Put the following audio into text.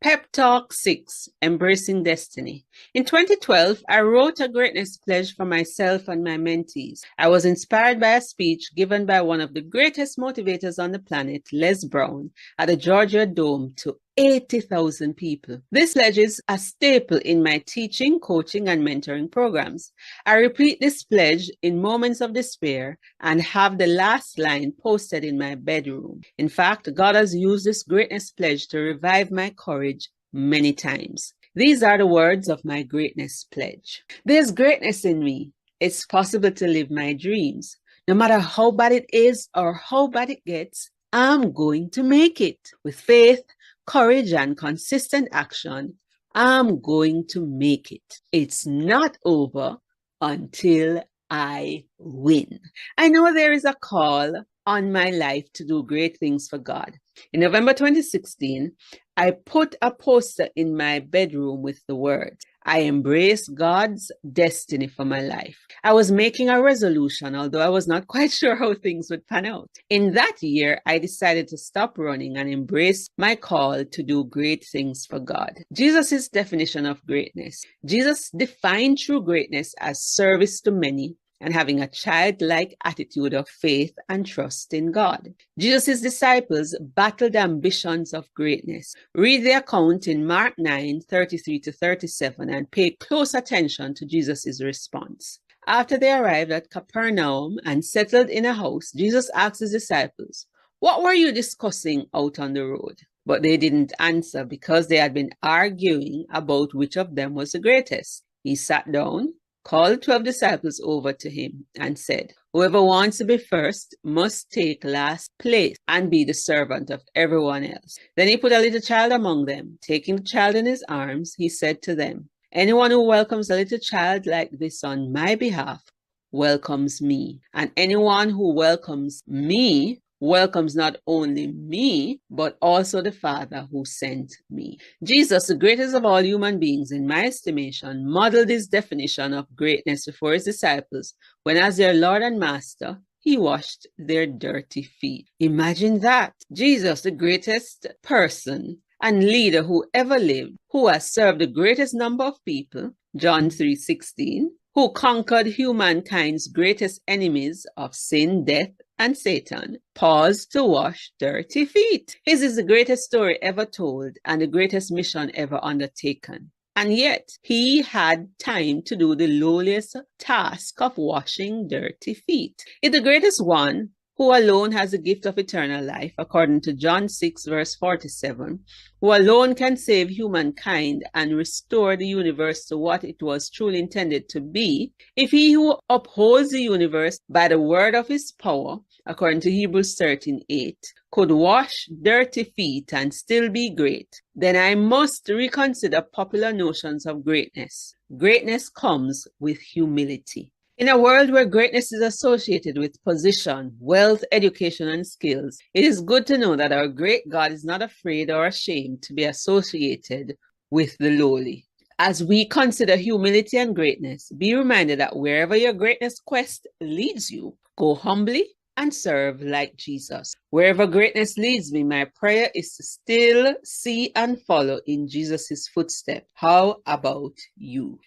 Pep Talk 6, Embracing Destiny. In 2012, I wrote a greatness pledge for myself and my mentees. I was inspired by a speech given by one of the greatest motivators on the planet, Les Brown, at the Georgia Dome to 80,000 people. This pledge is a staple in my teaching, coaching, and mentoring programs. I repeat this pledge in moments of despair and have the last line posted in my bedroom. In fact, God has used this greatness pledge to revive my courage many times. These are the words of my greatness pledge. There's greatness in me. It's possible to live my dreams. No matter how bad it is or how bad it gets, I'm going to make it. With faith, courage, and consistent action, I'm going to make it. It's not over until I win. I know there is a call on my life to do great things for God. In November 2016, I put a poster in my bedroom with the words, I embrace God's destiny for my life. I was making a resolution, although I was not quite sure how things would pan out. In that year, I decided to stop running and embrace my call to do great things for God. Jesus' definition of greatness. Jesus defined true greatness as service to many and having a childlike attitude of faith and trust in God. Jesus' disciples battled ambitions of greatness. Read the account in Mark 9:33-37 and pay close attention to Jesus' response. After they arrived at Capernaum and settled in a house, Jesus asked his disciples, "What were you discussing out on the road?" But they didn't answer because they had been arguing about which of them was the greatest. He sat down, called 12 disciples over to him and said, "Whoever wants to be first must take last place and be the servant of everyone else." Then he put a little child among them. Taking the child in his arms, he said to them, "Anyone who welcomes a little child like this on my behalf welcomes me. And anyone who welcomes me welcomes not only me, but also the Father who sent me." Jesus, the greatest of all human beings, in my estimation, modeled his definition of greatness before his disciples when, as their Lord and Master, he washed their dirty feet. Imagine that. Jesus, the greatest person and leader who ever lived, who has served the greatest number of people, John 3:16, who conquered humankind's greatest enemies of sin, death, and Satan, paused to wash dirty feet. His is the greatest story ever told and the greatest mission ever undertaken. And yet, he had time to do the lowliest task of washing dirty feet. He's the greatest one who alone has the gift of eternal life, according to John 6:47, who alone can save humankind and restore the universe to what it was truly intended to be. If he who upholds the universe by the word of his power, according to Hebrews 13:8, could wash dirty feet and still be great, then I must reconsider popular notions of greatness. Greatness comes with humility. In a world where greatness is associated with position, wealth, education, and skills, it is good to know that our great God is not afraid or ashamed to be associated with the lowly. As we consider humility and greatness, be reminded that wherever your greatness quest leads you, go humbly and serve like Jesus. Wherever greatness leads me, my prayer is to still see and follow in Jesus' footsteps. How about you?